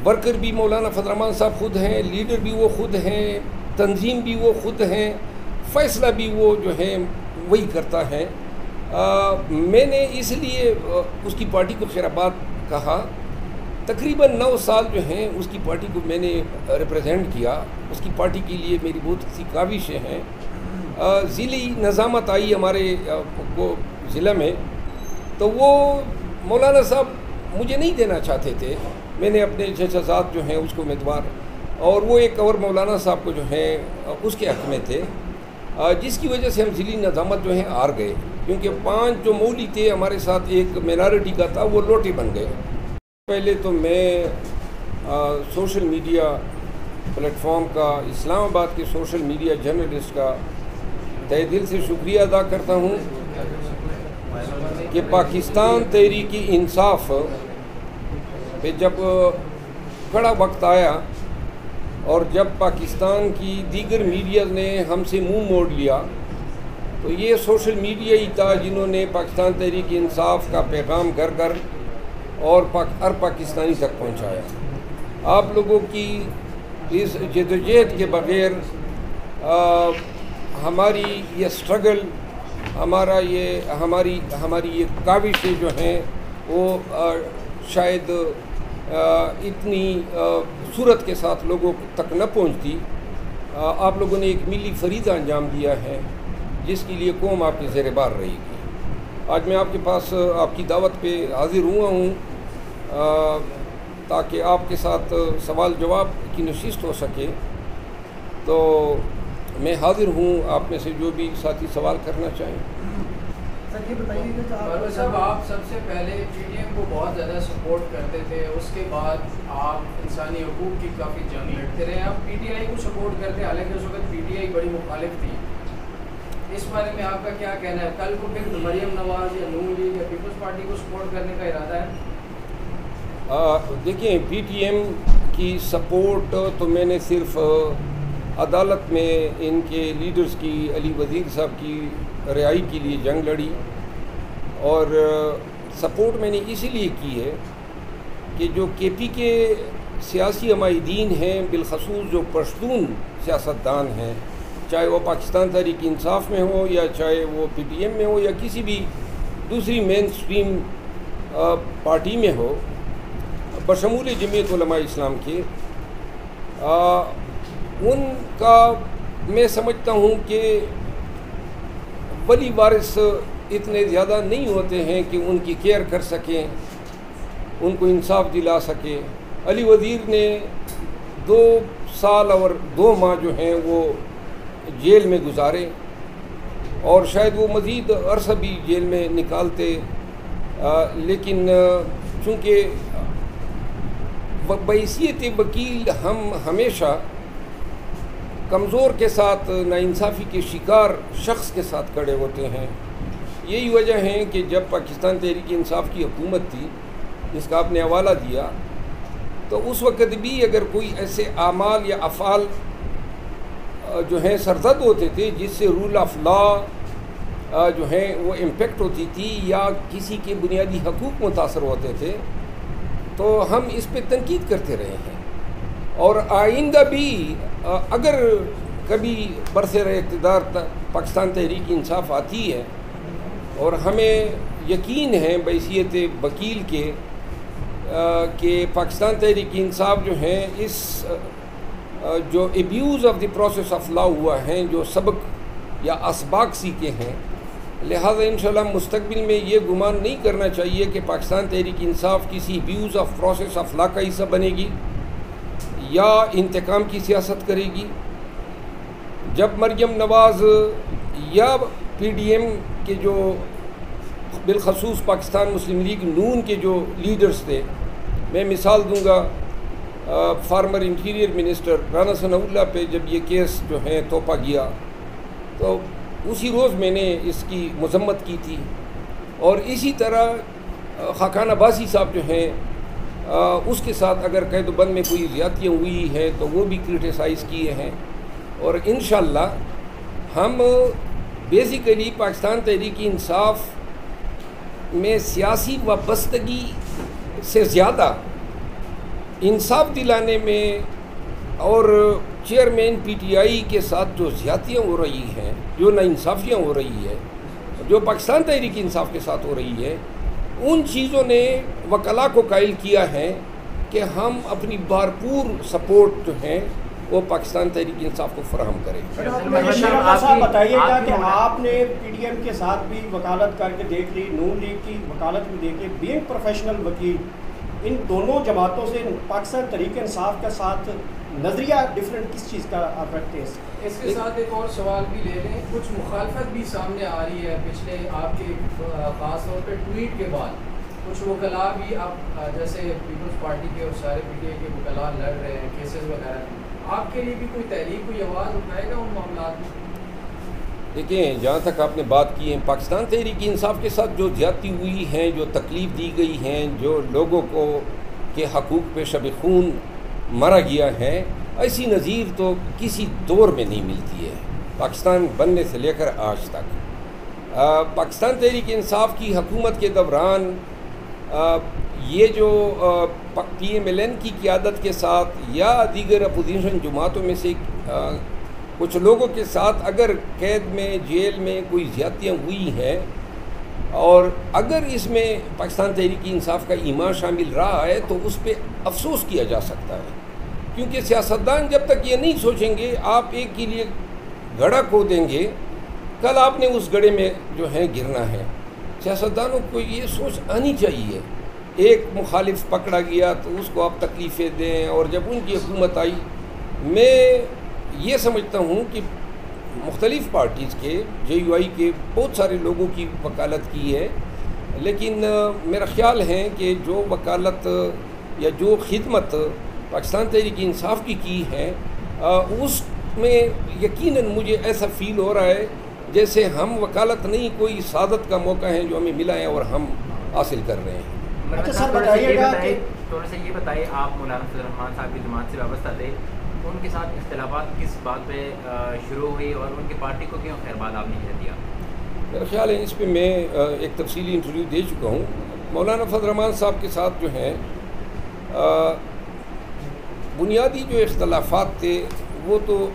Worker بھی مولانا فضل الرحمان صاحب خود ہیں، لیڈر بھی وہ خود ہیں، تنظیم بھی وہ خود ہیں، فیصلہ بھی وہ جو ہے وہی کرتا ہے۔ میں نے اس لیے اس کی پارٹی کو خیر آباد کہا۔ تقریباً 9 سال جو ہیں اس کی پارٹی کو میں نے ریپرزینٹ کیا، اس کی پارٹی کے لیے میری بہت سی کاوشیں ہیں۔ ضلعی نظامت آئی ہمارے کو ضلع میں، تو وہ مولانا صاحب مجھے نہیں دینا چاہتے تھے، میں نے اپنے ججزات جو ہیں اس کو امیدوار، اور وہ ایک اور مولانا صاحب کو جو ہیں اس کے حق میں تھے، جس کی وجہ سے ہم ضلعی نظامت جو ہیں ہار گئے، کیونکہ 5 جو مولی تھے ہمارے ساتھ ایک مینارٹی کا تھا، وہ لوٹے بن گئے۔ پہلے تو میں سوشل میڈیا پلیٹ فارم کا، اسلام آباد کے سوشل میڈیا جرنلسٹ کا تہہ دل سے شکریہ ادا کرتا ہوں کہ پاکستان تحریک انصاف پہ جب کڑا وقت آیا اور جب پاکستان کی دیگر میڈیا نے ہم سے منہ موڑ لیا، تو یہ سوشل میڈیا ہی تھا جنہوں نے پاکستان تحریک انصاف کا پیغام گھر گھر اور ہر پاکستانی تک پہنچایا۔ آپ لوگوں کی اس جدوجہد کے بغیر ہماری یہ سٹرگل، ہماری یہ کاوشیں جو ہیں وہ شاید اتنی صورت کے ساتھ لوگوں تک نہ پہنچتی۔ آپ لوگوں نے ایک ملی فریضہ انجام دیا ہے جس کے لیے قوم آپ کے زیر بار رہے گی۔ آج میں آپ کے پاس آپ کی دعوت پہ حاضر ہوا ہوں تاکہ آپ کے ساتھ سوال جواب کی نشست ہو سکے، تو میں حاضر ہوں، آپ میں سے جو بھی ساتھی سوال کرنا چاہیں۔ سر یہ بتائیے کہ صاحب آپ سب سے پہلے پی ٹی ایم کو بہت زیادہ سپورٹ کرتے تھے، اس کے بعد آپ انسانی حقوق کی کافی جنگ لڑتے رہے، آپ پی ٹی آئی کو سپورٹ کرتے، حالانکہ اس وقت پی ٹی آئی بڑی مخالف تھی۔ اس بارے میں آپ کا کیا کہنا ہے؟ کل کو پھر مریم نواز یا نون لیگ یا پیپلز پارٹی کو سپورٹ کرنے کا ارادہ ہے؟ دیکھیں، پی ٹی ایم کی سپورٹ تو میں نے صرف عدالت میں ان کے لیڈرز کی، علی وزیر صاحب کی رہائی کے لیے جنگ لڑی، اور سپورٹ میں نے اسی لیے کی ہے کہ جو کے پی کے سیاسی عمائدین ہیں، بالخصوص جو پشتون سیاستدان ہیں، چاہے وہ پاکستان تحریک انصاف میں ہو یا چاہے وہ پی ٹی ایم میں ہو یا کسی بھی دوسری مین سٹریم پارٹی میں ہو، بشمول جمعیت علماء اسلام کے، ان کا میں سمجھتا ہوں کہ ولی وارث اتنے زیادہ نہیں ہوتے ہیں کہ ان کی کیئر کر سکیں، ان کو انصاف دلا سکے۔ علی وزیر نے 2 سال اور 2 ماہ جو ہیں وہ جیل میں گزارے، اور شاید وہ مزید عرصہ بھی جیل میں نکالتے، لیکن چونکہ بحیثیت وکیل ہم ہمیشہ کمزور کے ساتھ، ناانصافی کے شکار شخص کے ساتھ کھڑے ہوتے ہیں۔ یہی وجہ ہے کہ جب پاکستان تحریک انصاف کی حکومت تھی، جس کا آپ نے حوالہ دیا، تو اس وقت بھی اگر کوئی ایسے اعمال یا افعال جو ہیں سرزد ہوتے تھے جس سے رول آف لا جو ہیں وہ امپیکٹ ہوتی تھی یا کسی کے بنیادی حقوق متاثر ہوتے تھے، تو ہم اس پہ تنقید کرتے رہے ہیں، اور آئندہ بھی اگر کبھی برسر اقتدار پاکستان تحریک انصاف آتی ہے، اور ہمیں یقین ہے بحیثیت وکیل کے کہ پاکستان تحریک انصاف جو ہیں اس جو abuse of the process of law ہوا ہیں، جو سبق یا اسباق سیکھے ہیں، لہٰذا انشاءاللہ مستقبل میں یہ گمان نہیں کرنا چاہیے کہ پاکستان تحریک انصاف کسی abuse of process of law کا حصہ بنے گی یا انتقام کی سیاست کرے گی۔ جب مریم نواز یا پی ڈی ایم کے جو بالخصوص پاکستان مسلم لیگ نون کے جو لیڈرز تھے، میں مثال دوں گا فارمر انٹیریئر منسٹر رانا ثناء اللہ پہ جب یہ کیس جو ہے توپا گیا، تو اسی روز میں نے اس کی مذمت کی تھی، اور اسی طرح خاقان عباسی صاحب جو ہیں اس کے ساتھ اگر قید و بند میں کوئی زیادتیاں ہوئی ہیں تو وہ بھی کرٹیسائز کیے ہیں، اور انشاءاللہ ہم بیسیکلی پاکستان تحریک انصاف میں سیاسی وابستگی سے زیادہ انصاف دلانے میں اور چیئرمین پی ٹی آئی کے ساتھ جو زیادتیاں ہو رہی ہیں، جو ناانصافیاں ہو رہی ہے، جو پاکستان تحریک انصاف کے ساتھ ہو رہی ہے، ان چیزوں نے وکلاء کو قائل کیا ہے کہ ہم اپنی بھرپور سپورٹ جو ہیں وہ پاکستان تحریک انصاف کو فراہم کریں۔ صاحب بتائیے گا کہ آپ نے پی ڈی ایم کے ساتھ بھی وکالت کر کے دیکھ لی، نون لیگ کی وکالت بھی دیکھ لی، بینگ پروفیشنل وکیل، ان دونوں جماعتوں سے پاکستان تحریک انصاف کے ساتھ نظریہ ڈفرینٹ کس چیز کا آپ رکھتے ہیں؟ اس کے ساتھ ایک اور سوال بھی لے لیں، کچھ مخالفت بھی سامنے آ رہی ہے پچھلے آپ کے خاص طور پہ ٹویٹ کے بعد، کچھ وکلاء بھی اب جیسے پیپلز پارٹی کے اور سارے پی ٹی آئی کے وکلاء لڑ رہے ہیں کیسز وغیرہ، آپ کے لیے بھی کوئی تحریک، کوئی آواز اٹھائے گا ان معاملات میں؟ دیکھیں، جہاں تک آپ نے بات کی ہے، پاکستان تحریک انصاف کے ساتھ جو زیادتی ہوئی ہیں، جو تکلیف دی گئی ہیں، جو لوگوں کو کے حقوق پہ شب خون مرا گیا ہے، ایسی نظیر تو کسی دور میں نہیں ملتی ہے پاکستان بننے سے لے کر آج تک۔ پاکستان تحریک انصاف کی حکومت کے دوران یہ جو پی ایم ایل این کی قیادت کے ساتھ یا دیگر اپوزیشن جماعتوں میں سے کچھ لوگوں کے ساتھ اگر قید میں، جیل میں کوئی زیادتیاں ہوئی ہیں، اور اگر اس میں پاکستان تحریک انصاف کا ایمان شامل رہا ہے تو اس پہ افسوس کیا جا سکتا ہے، کیونکہ سیاستدان جب تک یہ نہیں سوچیں گے، آپ ایک کے لیے گڑھا کھو دیں گے، کل آپ نے اس گڑھے میں جو ہے گرنا ہے۔ سیاستدانوں کو یہ سوچ آنی چاہیے، ایک مخالف پکڑا گیا تو اس کو آپ تکلیفیں دیں، اور جب ان کی حکومت آئی، میں یہ سمجھتا ہوں کہ مختلف پارٹیز کے، جے یو آئی کے بہت سارے لوگوں کی وکالت کی ہے، لیکن میرا خیال ہے کہ جو وکالت یا جو خدمت پاکستان تحریک انصاف کی ہے، اس میں یقیناً مجھے ایسا فیل ہو رہا ہے جیسے ہم وکالت نہیں، کوئی سعادت کا موقع ہے جو ہمیں ملا ہے اور ہم حاصل کر رہے ہیں۔ اچھا سر، بتائیے گا کہ تھوڑا سا یہ بتائیے، آپ مولانا فضل الرحمان صاحب کی جماعت سے وابستہ تھے، ان کے ساتھ اختلافات کس بات پہ شروع ہوئی اور ان کی پارٹی کو کیوں خیر باد آپ نے کہہ دیا؟ میرا خیال ہے اس پہ میں ایک تفصیلی انٹرویو دے چکا ہوں۔ مولانا فضل الرحمان صاحب کے ساتھ جو ہیں بنیادی جو اختلافات تھے وہ تو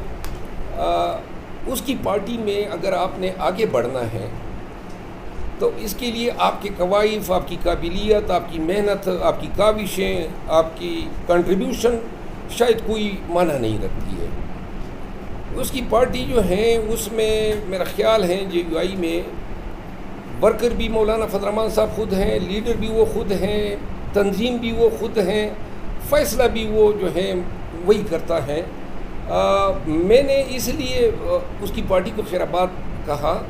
اس کی پارٹی میں اگر آپ نے آگے بڑھنا ہے تو اس کے لیے آپ کے کوائف، آپ کی قابلیت، آپ کی محنت، آپ کی کاوشیں، آپ کی کنٹریبیوشن شاید کوئی معنی نہیں رکھتی ہے۔ اس کی پارٹی جو ہیں اس میں میرا خیال ہے جے یو آئی میں ورکر بھی مولانا فضل الرحمان صاحب خود ہیں، لیڈر بھی وہ خود ہیں، تنظیم بھی وہ خود ہیں، فیصلہ بھی وہ جو ہے وہی کرتا ہے۔ میں نے اس لیے اس کی پارٹی کو خیر آباد کہا،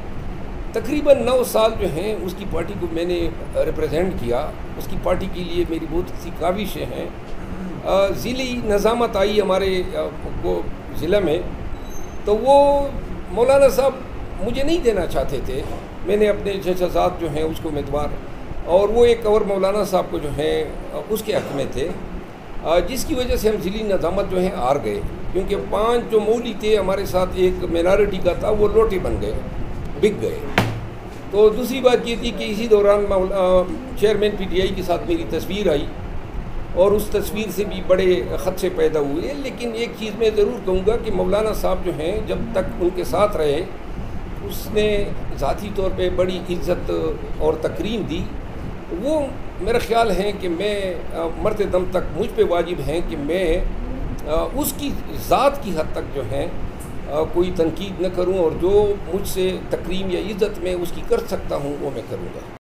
تقریباً 9 سال جو ہیں اس کی پارٹی کو میں نے ریپرزینٹ کیا، اس کی پارٹی کے لیے میری بہت سی کاوشیں ہیں۔ ضلعی نظامت آئی ہمارے وہ ضلع میں، تو وہ مولانا صاحب مجھے نہیں دینا چاہتے تھے، میں نے اپنے چچا جو ہیں اس کو امیدوار، اور وہ ایک اور مولانا صاحب کو جو ہیں اس کے حق میں تھے، جس کی وجہ سے ہم ضلعی نظامت جو ہیں ہار گئے، کیونکہ 5 جو مولی تھے ہمارے ساتھ، ایک مینارٹی کا تھا، وہ لوٹے بن گئے، بک گئے۔ تو دوسری بات یہ تھی کہ اسی دوران چیئرمین پی ٹی آئی کے ساتھ میری تصویر آئی، اور اس تصویر سے بھی بڑے خدشے پیدا ہوئے۔ لیکن ایک چیز میں ضرور کہوں گا کہ مولانا صاحب جو ہیں جب تک ان کے ساتھ رہے، اس نے ذاتی طور پہ بڑی عزت اور تکریم دی۔ وہ میرا خیال ہے کہ میں مرتے دم تک مجھ پہ واجب ہیں کہ میں اس کی ذات کی حد تک جو ہے کوئی تنقید نہ کروں، اور جو مجھ سے تکریم یا عزت میں اس کی کر سکتا ہوں وہ میں کروں گا۔